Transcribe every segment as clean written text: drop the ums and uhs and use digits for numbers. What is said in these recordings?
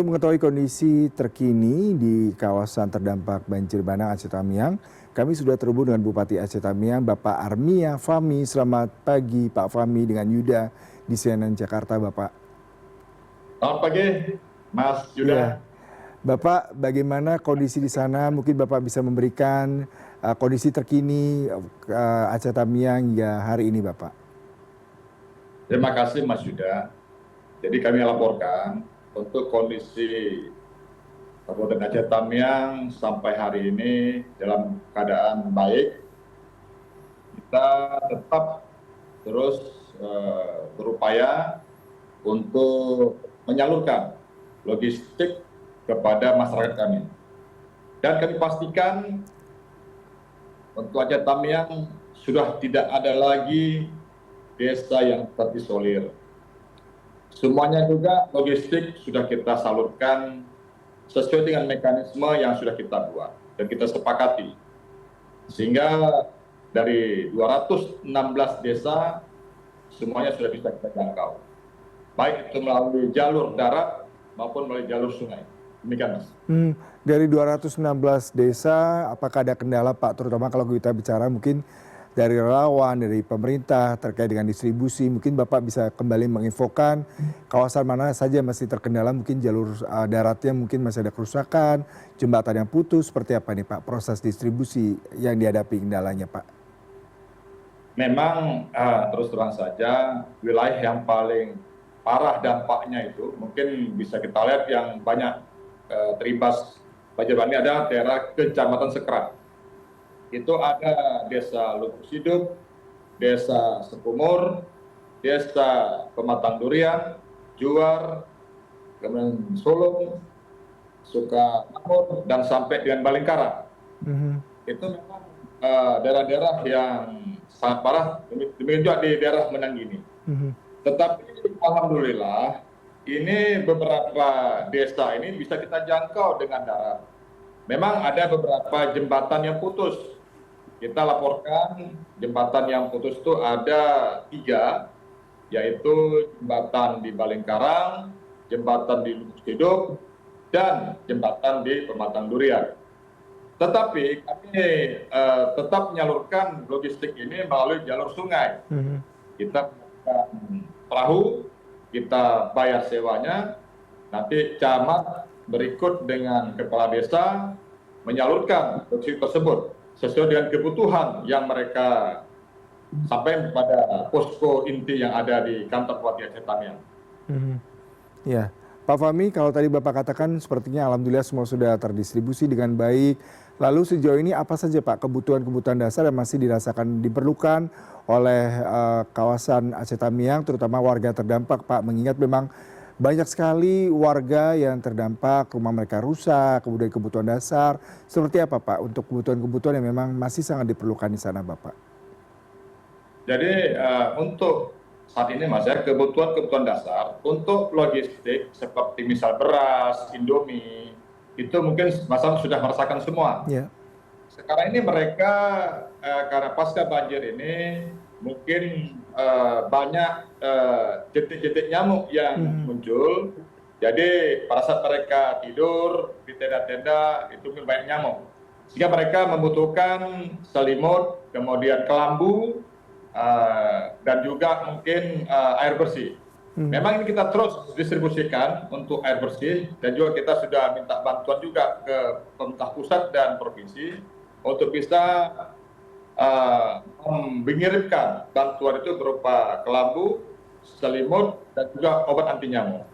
Untuk mengetahui kondisi terkini di kawasan terdampak banjir bandang Aceh Tamiang, kami sudah terhubung dengan Bupati Aceh Tamiang, Bapak Armia Fahmi. Selamat pagi Pak Fahmi dengan Yuda di CNN Jakarta, Bapak. Selamat pagi, Mas Iya, Yuda. Bapak bagaimana kondisi di sana? Mungkin Bapak bisa memberikan kondisi terkini Aceh Tamiang hingga hari ini, Bapak. Terima kasih, Mas Yuda. Jadi kami laporkan untuk kondisi Kabupaten Aceh Tamiang sampai hari ini dalam keadaan baik. Kita tetap terus berupaya untuk menyalurkan logistik kepada masyarakat kami. Dan kami pastikan untuk Aceh Tamiang sudah tidak ada lagi desa yang terisolir. Semuanya juga logistik sudah kita salurkan sesuai dengan mekanisme yang sudah kita buat dan kita sepakati. Sehingga dari 216 desa semuanya sudah bisa kita jangkau. Baik itu melalui jalur darat maupun melalui jalur sungai. Demikian, Mas. Dari 216 desa, apakah ada kendala Pak? Terutama kalau kita bicara mungkin dari relawan, dari pemerintah terkait dengan distribusi. Mungkin Bapak bisa kembali menginfokan kawasan mana saja masih terkendala, mungkin jalur daratnya mungkin masih ada kerusakan, jembatan yang putus, seperti apa nih Pak proses distribusi yang dihadapi kendalanya Pak? Memang terus terang saja wilayah yang paling parah dampaknya itu mungkin bisa kita lihat yang banyak terimbas banjir bandang ini adalah daerah Kecamatan Sekerat. Itu ada Desa Lubuk Siduk, Desa Sekumur, Desa Pematang Durian, Juar, kemudian Sulung, Sukamur, dan sampai dengan Balingkara. Itu memang daerah-daerah yang sangat parah, demikian juga di daerah Menanggini. Tetapi alhamdulillah ini beberapa desa ini bisa kita jangkau dengan darat. Memang ada beberapa jembatan yang putus. Kita laporkan jembatan yang putus itu ada 3, yaitu jembatan di Balingkarang, jembatan di Lubuk Siduk, dan jembatan di Pematang Durian. Tetapi kami tetap menyalurkan logistik ini melalui jalur sungai. Kita perahu, kita bayar sewanya, nanti camat berikut dengan kepala desa menyalurkan logistik tersebut sesuai dengan kebutuhan yang mereka sampaikan pada posko inti yang ada di kantor Bupati Aceh Tamiang. Ya, Pak Fahmi, kalau tadi Bapak katakan sepertinya alhamdulillah semua sudah terdistribusi dengan baik. Lalu sejauh ini apa saja Pak kebutuhan-kebutuhan dasar yang masih dirasakan diperlukan oleh kawasan Aceh Tamiang, terutama warga terdampak Pak? Mengingat memang banyak sekali warga yang terdampak, rumah mereka rusak, kemudian kebutuhan dasar. Seperti apa Pak untuk kebutuhan-kebutuhan yang memang masih sangat diperlukan di sana Bapak? Jadi untuk saat ini Mas ya, kebutuhan dasar untuk logistik seperti misal beras, Indomie, itu mungkin Mas sudah merasakan semua. Ya. Sekarang ini mereka karena pasca banjir ini mungkin banyak jentik-jentik nyamuk yang muncul. Jadi pada saat mereka tidur di tenda-tenda itu mungkin banyak nyamuk. Sehingga mereka membutuhkan selimut, kemudian kelambu, dan juga mungkin air bersih. Memang ini kita terus distribusikan untuk air bersih dan juga kita sudah minta bantuan juga ke pemerintah pusat dan provinsi untuk bisa mengirimkan bantuan itu berupa kelambu, selimut, dan juga obat anti nyamuk.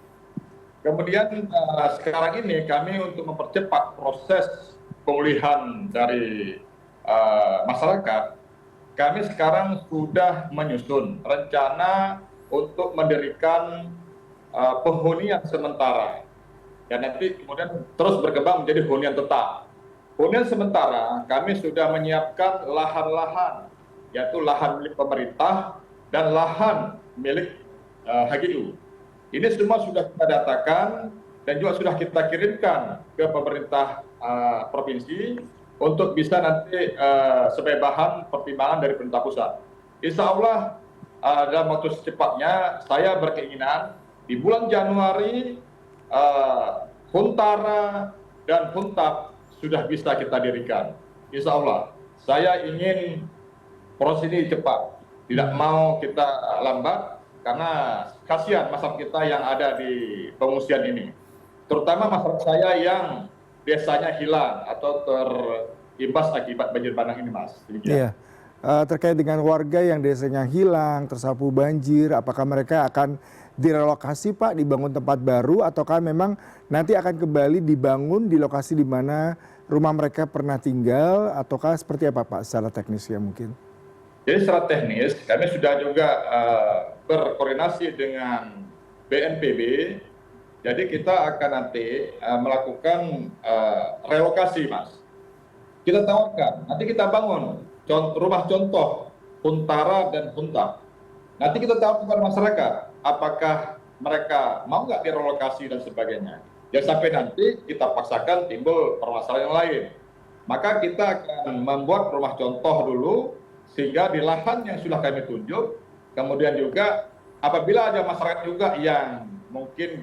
Kemudian sekarang ini kami untuk mempercepat proses pemulihan dari masyarakat, kami sekarang sudah menyusun rencana untuk mendirikan penghunian sementara. Dan nanti kemudian terus berkembang menjadi hunian tetap. Hunian sementara kami sudah menyiapkan lahan-lahan, yaitu lahan milik pemerintah dan lahan milik HGU. Ini semua sudah kita datakan dan juga sudah kita kirimkan ke pemerintah provinsi untuk bisa nanti sebagai bahan pertimbangan dari pemerintah pusat. Insya Allah dalam waktu secepatnya saya berkeinginan di bulan Januari Huntara dan Huntap sudah bisa kita dirikan. Insya Allah, saya ingin proses ini cepat, tidak mau kita lambat, karena kasihan masyarakat kita yang ada di pengungsian ini. Terutama masyarakat saya yang desanya hilang atau terimbas akibat banjir bandang ini, Mas. Iya. Terkait dengan warga yang desanya hilang, tersapu banjir, apakah mereka akan direlokasi Pak, dibangun tempat baru, ataukah memang nanti akan kembali dibangun di lokasi di mana rumah mereka pernah tinggal, ataukah seperti apa Pak secara teknisnya mungkin? Jadi secara teknis kami sudah juga berkoordinasi dengan BNPB. Jadi kita akan nanti melakukan relokasi, Mas. Kita tawarkan, nanti kita bangun rumah contoh Huntara dan Huntap. Nanti kita tahu kepada masyarakat, apakah mereka mau nggak direlokasi dan sebagainya. Ya sampai nanti kita paksakan timbul permasalahan yang lain. Maka kita akan membuat rumah contoh dulu, sehingga di lahan yang sudah kami tunjuk, kemudian juga apabila ada masyarakat juga yang mungkin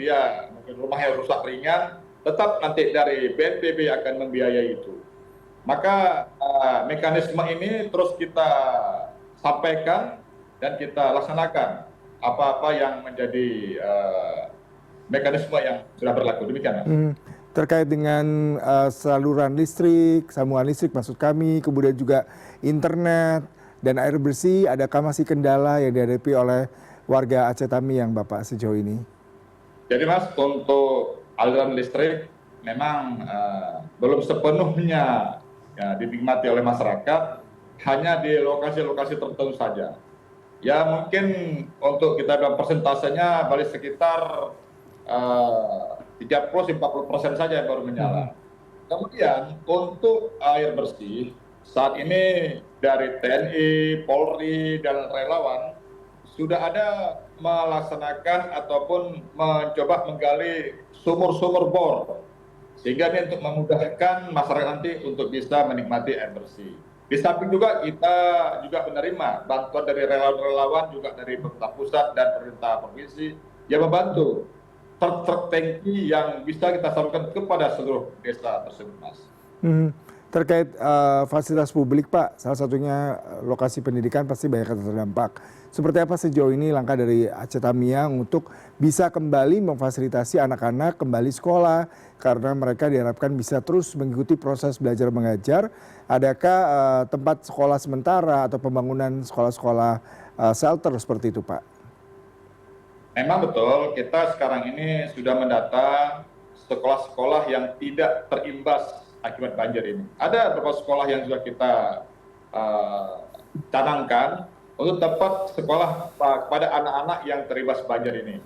rumahnya rusak ringan, tetap nanti dari BNPB akan membiayai itu. Maka mekanisme ini terus kita sampaikan dan kita laksanakan apa-apa yang menjadi mekanisme yang sudah berlaku. Demikian, Mas. Terkait dengan saluran listrik, sambungan listrik maksud kami, kemudian juga internet dan air bersih, adakah masih kendala yang dihadapi oleh warga Aceh Tamiang Bapak sejauh ini? Jadi Mas, untuk aliran listrik memang belum sepenuhnya dinikmati oleh masyarakat, hanya di lokasi-lokasi tertentu saja. Ya mungkin untuk kita dalam persentasenya balik sekitar 30-40% saja yang baru menyala. Kemudian untuk air bersih, saat ini dari TNI, Polri, dan relawan sudah ada melaksanakan ataupun mencoba menggali sumur-sumur bor, sehingga ini untuk memudahkan masyarakat nanti untuk bisa menikmati air bersih. Di samping juga kita juga menerima bantuan dari relawan-relawan, juga dari pemerintah pusat dan pemerintah provinsi yang membantu truk-truk tangki yang bisa kita salurkan kepada seluruh desa tersebut, Mas. Terkait fasilitas publik Pak, salah satunya lokasi pendidikan pasti banyak yang terdampak. Seperti apa sejauh ini langkah dari Aceh Tamiang untuk bisa kembali memfasilitasi anak-anak kembali sekolah, karena mereka diharapkan bisa terus mengikuti proses belajar mengajar. Adakah tempat sekolah sementara atau pembangunan sekolah-sekolah shelter seperti itu Pak? Memang betul, kita sekarang ini sudah mendata sekolah-sekolah yang tidak terimbas akibat banjir ini. Ada beberapa sekolah yang sudah kita canangkan untuk tempat sekolah kepada anak-anak yang terimbas banjir ini.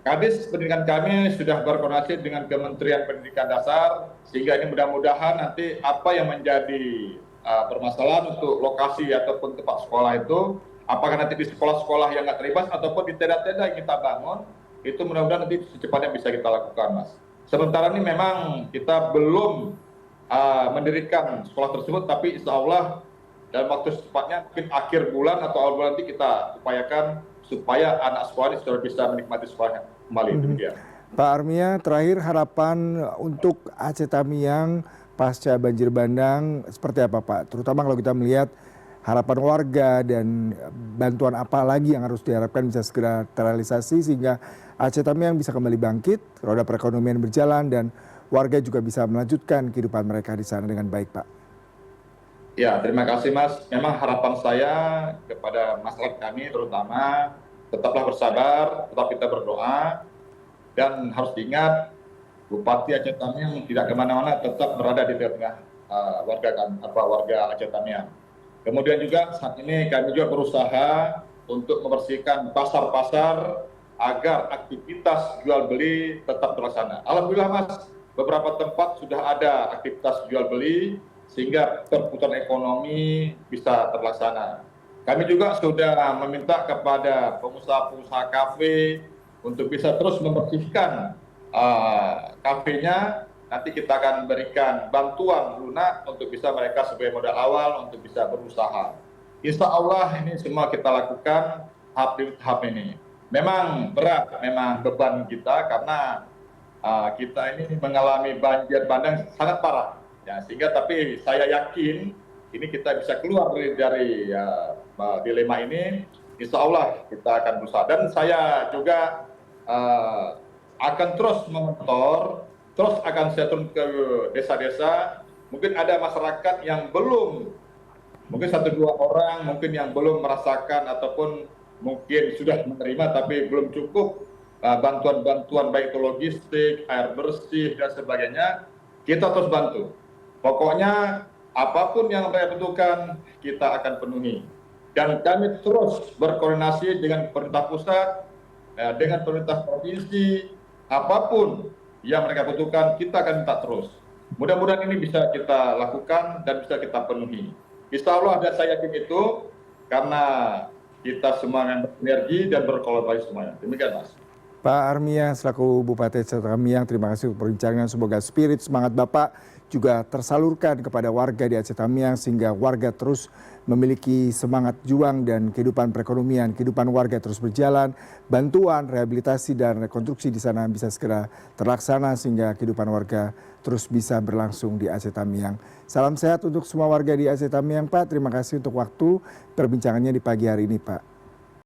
Kadis Pendidikan kami sudah berkoordinasi dengan Kementerian Pendidikan Dasar, sehingga ini mudah-mudahan nanti apa yang menjadi permasalahan untuk lokasi ataupun tempat sekolah itu, apakah nanti di sekolah-sekolah yang nggak terlibat ataupun di tenda-tenda yang kita bangun, itu mudah-mudahan nanti secepatnya bisa kita lakukan, Mas. Sementara ini memang kita belum mendirikan sekolah tersebut, tapi insya Allah dalam waktu secepatnya, mungkin akhir bulan atau awal bulan nanti kita upayakan supaya anak sekolah ini sudah bisa menikmati sekolahnya kembali. Demikian. Pak Armia, terakhir harapan untuk Aceh Tamiang pasca banjir bandang seperti apa Pak? Terutama kalau kita melihat harapan warga dan bantuan apa lagi yang harus diharapkan bisa segera terrealisasi sehingga Aceh Tamiang bisa kembali bangkit, roda perekonomian berjalan dan warga juga bisa melanjutkan kehidupan mereka di sana dengan baik Pak. Ya, terima kasih Mas. Memang harapan saya kepada masyarakat kami terutama tetaplah bersabar, tetap kita berdoa, dan harus diingat Bupati Aceh Tamiang tidak kemana-mana, tetap berada di tengah warga Aceh Tamiang. Kemudian juga saat ini kami juga berusaha untuk membersihkan pasar-pasar agar aktivitas jual beli tetap terlaksana. Alhamdulillah Mas, beberapa tempat sudah ada aktivitas jual beli sehingga perputaran ekonomi bisa terlaksana. Kami juga sudah meminta kepada pengusaha-pengusaha kafe untuk bisa terus membersihkan kafenya. Nanti kita akan berikan bantuan lunak untuk bisa mereka sebagai modal awal untuk bisa berusaha. Insya Allah ini semua kita lakukan tahap demi tahap ini. Memang berat, memang beban kita karena kita ini mengalami banjir bandang sangat parah. Ya, sehingga tapi saya yakin ini kita bisa keluar dari dilema ini. Insya Allah kita akan berusaha. Dan saya juga akan terus memonitor, terus akan saya turun ke desa-desa. Mungkin ada masyarakat yang belum, mungkin 1-2 orang mungkin yang belum merasakan ataupun mungkin sudah menerima tapi belum cukup bantuan-bantuan baik itu logistik, air bersih dan sebagainya, kita terus bantu. Pokoknya apapun yang mereka butuhkan kita akan penuhi. Dan kami terus berkoordinasi dengan pemerintah pusat, dengan pemerintah provinsi, apapun yang mereka butuhkan kita akan minta terus. Mudah-mudahan ini bisa kita lakukan dan bisa kita penuhi. Insya Allah, dan saya yakin itu karena kita semua yang berenergi dan berkolaborasi semuanya. Demikian, Mas. Pak Armiang selaku Bupati Aceh Tamiang, terima kasih untuk perbincangan. Semoga spirit semangat Bapak juga tersalurkan kepada warga di Aceh Tamiang sehingga warga terus memiliki semangat juang dan kehidupan perekonomian, kehidupan warga terus berjalan, bantuan, rehabilitasi dan rekonstruksi di sana bisa segera terlaksana sehingga kehidupan warga terus bisa berlangsung di Aceh Tamiang. Salam sehat untuk semua warga di Aceh Tamiang, Pak. Terima kasih untuk waktu perbincangannya di pagi hari ini, Pak.